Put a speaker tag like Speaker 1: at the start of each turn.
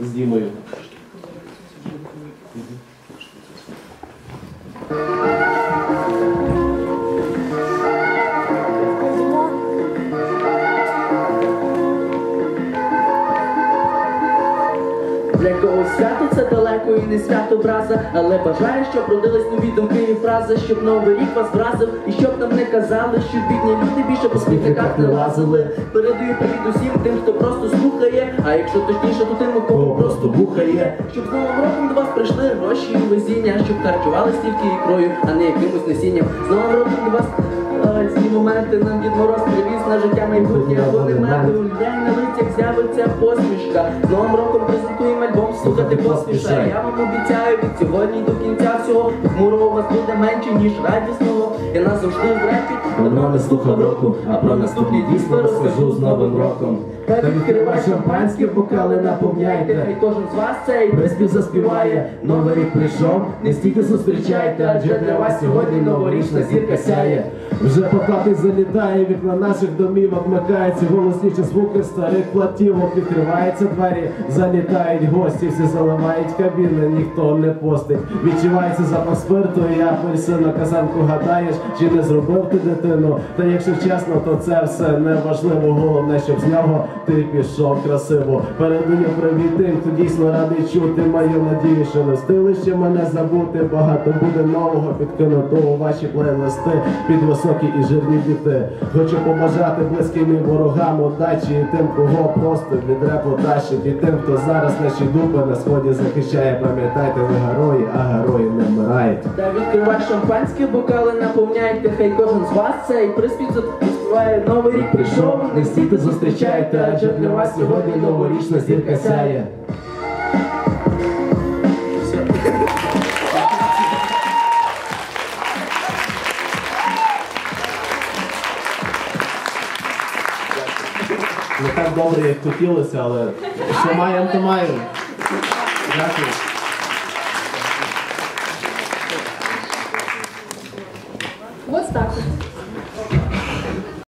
Speaker 1: з Дімою.
Speaker 2: Для когось свято це далеко і не свято образа, але бажаю, щоб родились нові думки і фрази, щоб новий рік вас вразив, і щоб нам не казали, що бідні люди більше по смітниках не лазили. Передаю привіт усім тим, хто просто слухає, а якщо точніше, то тим, у кого просто вухає. Щоб з Новим роком до вас прийшли гроші і везіння, щоб харчували стільки ікрою, а не якимось насінням. З Новим роком до вас ці моменти нам Дід Мороз привіз на життя майбутнє, вони меду, людей на лицях з'явиться посмішка. З Новим роком презентуємо альбом «Слухати поспіша». Я вам обіцяю, від сьогодні до кінця всього хмурого у вас буде менше, ніж радісного. Я нас завжди в репі давно не слухав року, а про наступні дійсно розкажу з Новим роком. Так відкривай шампанське, бокали наповняйте, хай кожен з вас цей приспів заспіває. Новий рік прийшов, не стільки зустрічайте, адже для вас сьогодні новорічна зірка сяє.
Speaker 1: Вже поплати залітає, вікна наших домівок вмикаються, голосніші звуки старих платівок. Відкриваються двері, залітають гості, всі заливають кабіни, ніхто не постить. Відчувається запах спирту і апельсину, казанку гадаєш, чи не зробив ти дитину. Та якщо чесно, то це все не важливо, головне, щоб з нього ти пішов красиво. Передаю привіт тим, хто дійсно радий чути мою надію, що не встигли ще мене забути. Багато буде нового підкинуто у ваші плейлисти під високі і жирні біти. Хочу побажати близьким і ворогам удачі, і тим, кого просто від репу тащить, і тим, хто зараз наші дуби на сході захищає. Пам'ятайте, ви герої, а герої не вмирають.
Speaker 2: Та відкривай шампанське, бокали наповняйте, хай кожен з вас цей приспів заспіває. Новий рік прийшов, не стійте зустрічайте, адже для вас сьогодні новорічна зірка сяє.
Speaker 1: Не так добре, як хотілося, але що маємо, то маємо. Дякую.
Speaker 3: Ось так от.